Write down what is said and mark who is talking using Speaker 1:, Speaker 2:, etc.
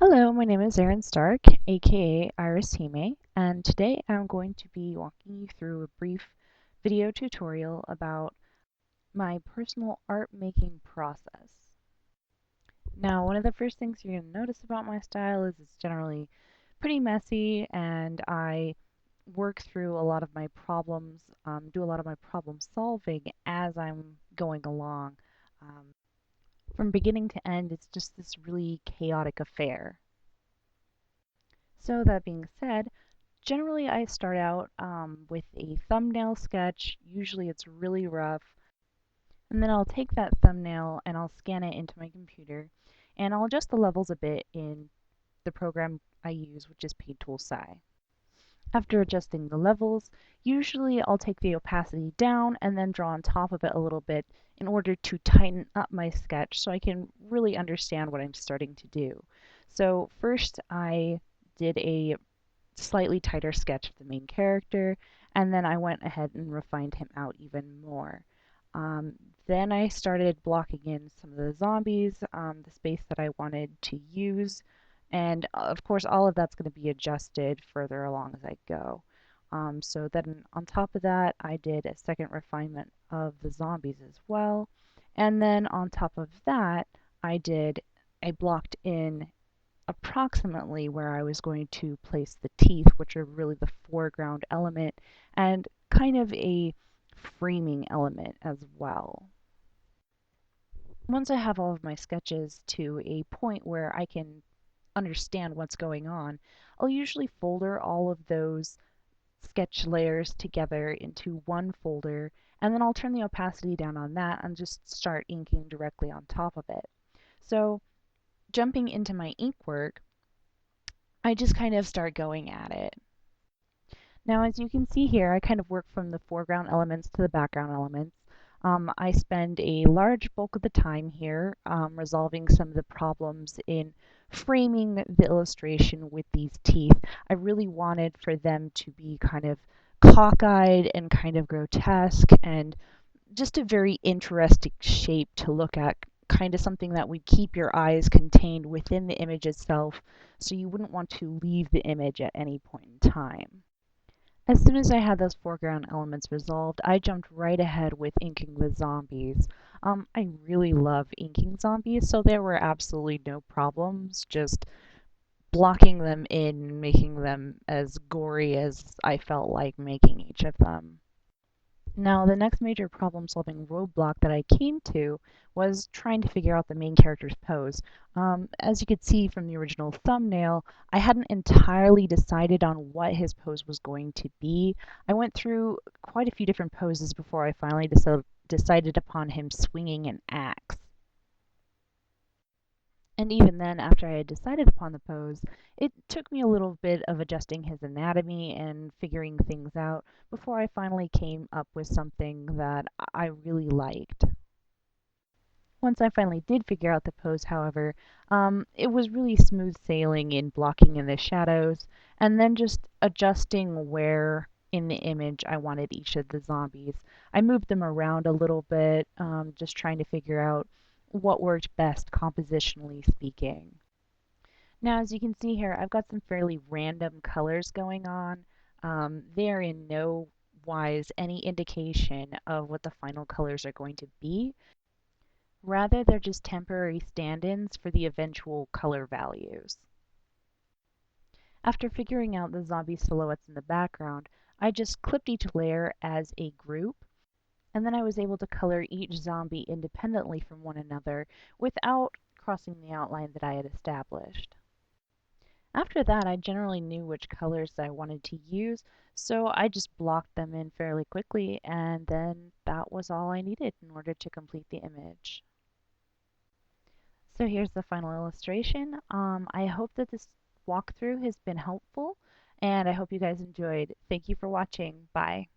Speaker 1: Hello, my name is Erin Stark, aka Iris Hime, and today I'm going to be walking you through a brief video tutorial about my personal art making process. Now, one of the first things you're going to notice about my style is it's generally pretty messy, and I work through a lot of my problems, do a lot of my problem solving as I'm going along. Um, from beginning to end, it's just this really chaotic affair. So that being said, generally, I start out with a thumbnail sketch. Usually it's really rough. And then I'll take that thumbnail and I'll scan it into my computer and I'll adjust the levels a bit in the program I use, which is Paid Tool Sci. After adjusting the levels, usually I'll take the opacity down and then draw on top of it a little bit in order to tighten up my sketch so I can really understand what I'm starting to do. So first I did a slightly tighter sketch of the main character, and then I went ahead and refined him out even more. Um, then I started blocking in some of the zombies, the space that I wanted to use, and of course all of that's going to be adjusted further along as I go. So then on top of that, I did a second refinement of the zombies as well, and then on top of that, I blocked in approximately where I was going to place the teeth, which are really the foreground element, and kind of a framing element as well. Once I have all of my sketches to a point where I can understand what's going on, I'll usually folder all of those sketch layers together into one folder, and then I'll turn the opacity down on that and just start inking directly on top of it. So jumping into my ink work, I just kind of start going at it. Now, as you can see here, I kind of work from the foreground elements to the background elements. I spend a large bulk of the time here resolving some of the problems in framing the illustration with these teeth. I really wanted for them to be kind of cockeyed and kind of grotesque and just a very interesting shape to look at, kind of something that would keep your eyes contained within the image itself, so you wouldn't want to leave the image at any point in time. As soon as I had those foreground elements resolved, I jumped right ahead with inking the zombies. I really love inking zombies, so there were absolutely no problems, just blocking them in, making them as gory as I felt like making each of them. Now, the next major problem-solving roadblock that I came to was trying to figure out the main character's pose. As you could see from the original thumbnail, I hadn't entirely decided on what his pose was going to be. I went through quite a few different poses before I finally decided upon him swinging an axe. And even then, after I had decided upon the pose, it took me a little bit of adjusting his anatomy and figuring things out before I finally came up with something that I really liked. Once I finally did figure out the pose, however, it was really smooth sailing in blocking in the shadows and then just adjusting where in the image I wanted each of the zombies. I moved them around a little bit, just trying to figure out what worked best compositionally speaking. Now, as you can see here, I've got some fairly random colors going on. They are in no wise any indication of what the final colors are going to be. Rather, they're just temporary stand-ins for the eventual color values. After figuring out the zombie silhouettes in the background, I just clipped each layer as a group, and then I was able to color each zombie independently from one another without crossing the outline that I had established. After that, I generally knew which colors I wanted to use, so I just blocked them in fairly quickly, and then that was all I needed in order to complete the image. So here's the final illustration. I hope that this walkthrough has been helpful, and I hope you guys enjoyed. Thank you for watching. Bye.